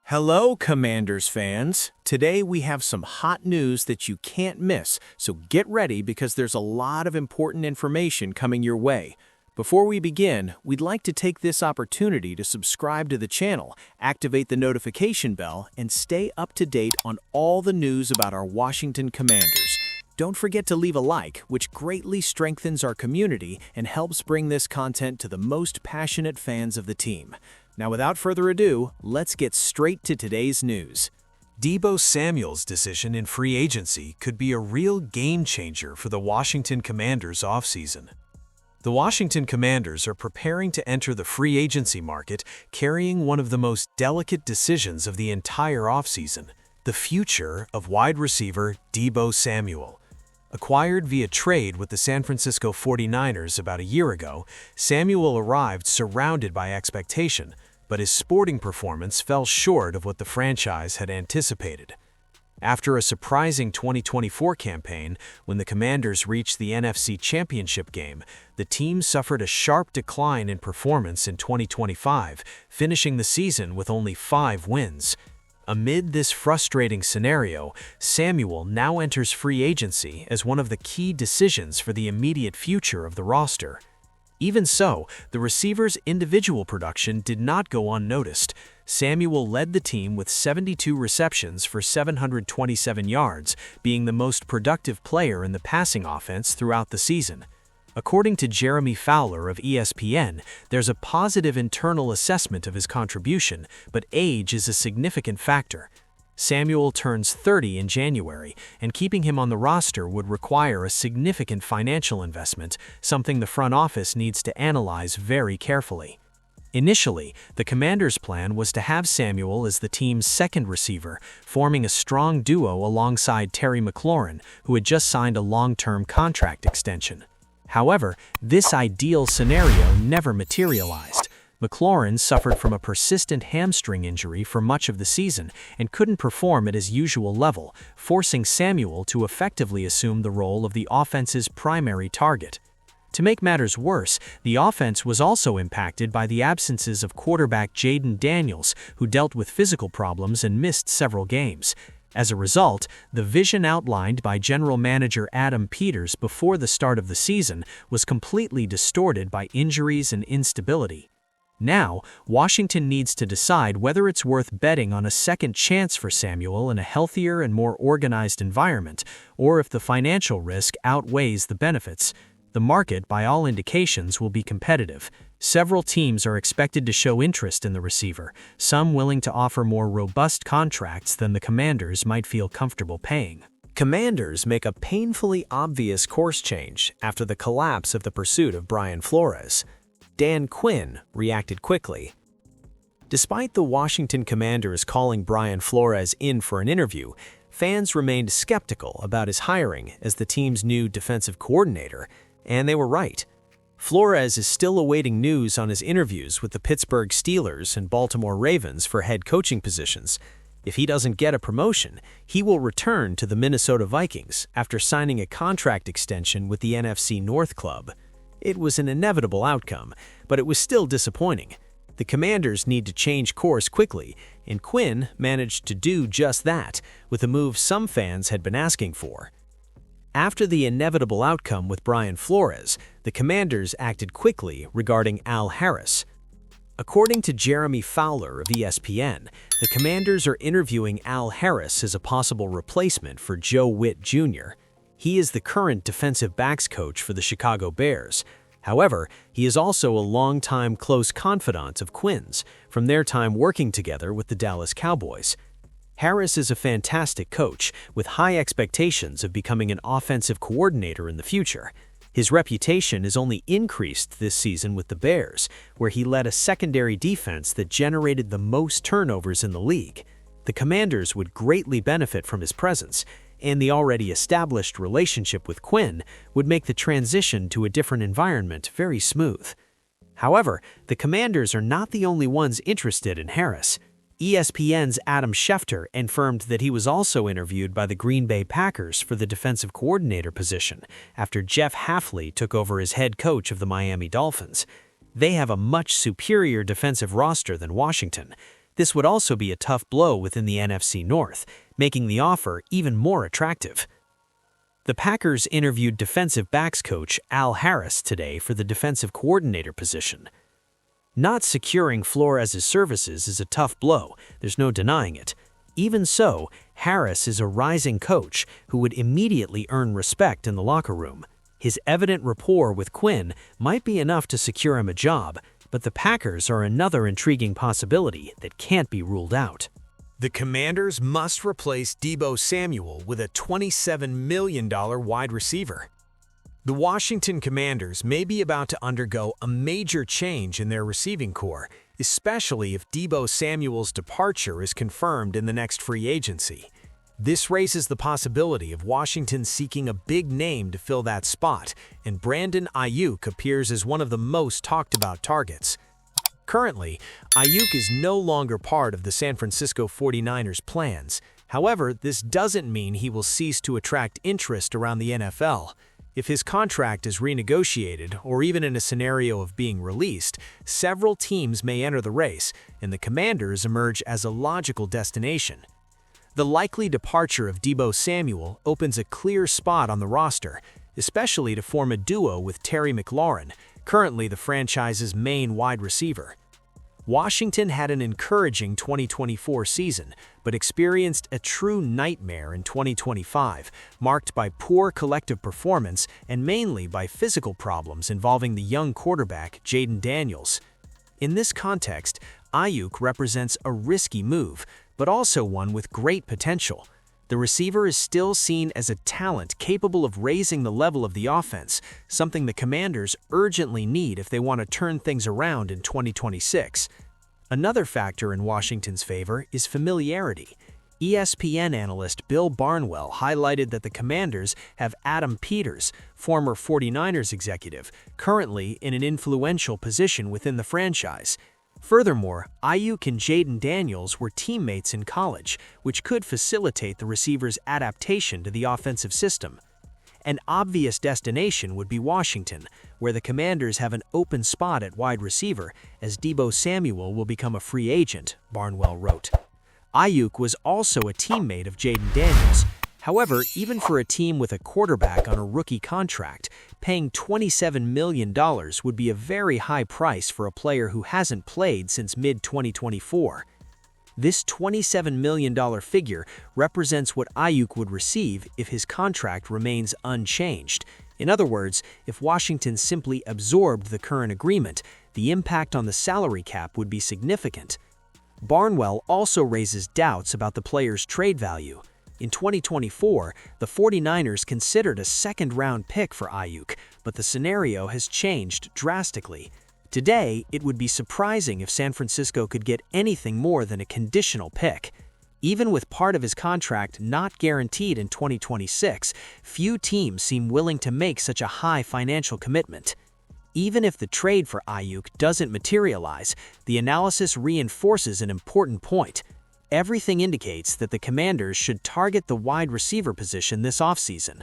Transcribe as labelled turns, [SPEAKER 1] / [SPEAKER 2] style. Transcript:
[SPEAKER 1] Hello, Commanders fans. Today we have some hot news that you can't miss, so get ready because there's a lot of important information coming your way. Before we begin, we'd like to take this opportunity to subscribe to the channel, activate the notification bell, and stay up to date on all the news about our Washington Commanders. Don't forget to leave a like, which greatly strengthens our community and helps bring this content to the most passionate fans of the team. Now, without further ado, let's get straight to today's news.
[SPEAKER 2] Debo Samuel's decision in free agency could be a real game-changer for the Washington Commanders offseason. The Washington Commanders are preparing to enter the free agency market carrying one of the most delicate decisions of the entire offseason, the future of wide receiver Debo Samuel. Acquired via trade with the San Francisco 49ers about a year ago, Samuel arrived surrounded by expectation, but his sporting performance fell short of what the franchise had anticipated. After a surprising 2024 campaign, when the Commanders reached the NFC Championship game, the team suffered a sharp decline in performance in 2025, finishing the season with only 5 wins. Amid this frustrating scenario, Samuel now enters free agency as one of the key decisions for the immediate future of the roster. Even so, the receiver's individual production did not go unnoticed. Samuel led the team with 72 receptions for 727 yards, being the most productive player in the passing offense throughout the season. According to Jeremy Fowler of ESPN, there's a positive internal assessment of his contribution, but age is a significant factor. Samuel turns 30 in January, and keeping him on the roster would require a significant financial investment, something the front office needs to analyze very carefully. Initially, the Commanders' plan was to have Samuel as the team's second receiver, forming a strong duo alongside Terry McLaurin, who had just signed a long-term contract extension. However, this ideal scenario never materialized. McLaurin suffered from a persistent hamstring injury for much of the season and couldn't perform at his usual level, forcing Samuel to effectively assume the role of the offense's primary target. To make matters worse, the offense was also impacted by the absences of quarterback Jaden Daniels, who dealt with physical problems and missed several games. As a result, the vision outlined by General Manager Adam Peters before the start of the season was completely distorted by injuries and instability. Now, Washington needs to decide whether it's worth betting on a second chance for Samuel in a healthier and more organized environment, or if the financial risk outweighs the benefits. The market, by all indications, will be competitive. Several teams are expected to show interest in the receiver, some willing to offer more robust contracts than the Commanders might feel comfortable paying.
[SPEAKER 1] Commanders make a painfully obvious course change after the collapse of the pursuit of Brian Flores. Dan Quinn reacted quickly. Despite the Washington Commanders calling Brian Flores in for an interview, fans remained skeptical about his hiring as the team's new defensive coordinator, and they were right. Flores is still awaiting news on his interviews with the Pittsburgh Steelers and Baltimore Ravens for head coaching positions. If he doesn't get a promotion, he will return to the Minnesota Vikings after signing a contract extension with the NFC North club. It was an inevitable outcome, but it was still disappointing. The Commanders need to change course quickly, and Quinn managed to do just that, with a move some fans had been asking for. After the inevitable outcome with Brian Flores, the Commanders acted quickly regarding Al Harris. According to Jeremy Fowler of ESPN, the Commanders are interviewing Al Harris as a possible replacement for Joe Witt Jr. He is the current defensive backs coach for the Chicago Bears. However, he is also a longtime close confidant of Quinn's from their time working together with the Dallas Cowboys. Harris is a fantastic coach with high expectations of becoming an offensive coordinator in the future. His reputation has only increased this season with the Bears, where he led a secondary defense that generated the most turnovers in the league. The Commanders would greatly benefit from his presence, and the already established relationship with Quinn would make the transition to a different environment very smooth. However, the Commanders are not the only ones interested in Harris. ESPN's Adam Schefter confirmed that he was also interviewed by the Green Bay Packers for the defensive coordinator position after Jeff Hafley took over as head coach of the Miami Dolphins. They have a much superior defensive roster than Washington. This would also be a tough blow within the NFC North, making the offer even more attractive. The Packers interviewed defensive backs coach Al Harris today for the defensive coordinator position. Not securing Flores' services is a tough blow, there's no denying it. Even so, Harris is a rising coach who would immediately earn respect in the locker room. His evident rapport with Quinn might be enough to secure him a job, but the Packers are another intriguing possibility that can't be ruled out.
[SPEAKER 2] The Commanders must replace Debo Samuel with a $27 million wide receiver. The Washington Commanders may be about to undergo a major change in their receiving corps, especially if Debo Samuel's departure is confirmed in the next free agency. This raises the possibility of Washington seeking a big name to fill that spot, and Brandon Aiyuk appears as one of the most talked about targets. Currently, Aiyuk is no longer part of the San Francisco 49ers' plans. However, this doesn't mean he will cease to attract interest around the NFL. If his contract is renegotiated, or even in a scenario of being released, several teams may enter the race, and the Commanders emerge as a logical destination. The likely departure of Debo Samuel opens a clear spot on the roster, especially to form a duo with Terry McLaurin, currently the franchise's main wide receiver. Washington had an encouraging 2024 season, but experienced a true nightmare in 2025, marked by poor collective performance and mainly by physical problems involving the young quarterback Jaden Daniels. In this context, Aiyuk represents a risky move, but also one with great potential. The receiver is still seen as a talent capable of raising the level of the offense, something the Commanders urgently need if they want to turn things around in 2026. Another factor in Washington's favor is familiarity. ESPN analyst Bill Barnwell highlighted that the Commanders have Adam Peters, former 49ers executive, currently in an influential position within the franchise. Furthermore, Aiyuk and Jaden Daniels were teammates in college, which could facilitate the receiver's adaptation to the offensive system. An obvious destination would be Washington, where the Commanders have an open spot at wide receiver as Debo Samuel will become a free agent, Barnwell wrote. Aiyuk was also a teammate of Jaden Daniels. However, even for a team with a quarterback on a rookie contract, paying $27 million would be a very high price for a player who hasn't played since mid-2024. This $27 million figure represents what Aiyuk would receive if his contract remains unchanged. In other words, if Washington simply absorbed the current agreement, the impact on the salary cap would be significant. Barnwell also raises doubts about the player's trade value. In 2024, the 49ers considered a second-round pick for Aiyuk, but the scenario has changed drastically. Today, it would be surprising if San Francisco could get anything more than a conditional pick. Even with part of his contract not guaranteed in 2026, few teams seem willing to make such a high financial commitment. Even if the trade for Aiyuk doesn't materialize, the analysis reinforces an important point. Everything indicates that the Commanders should target the wide receiver position this offseason.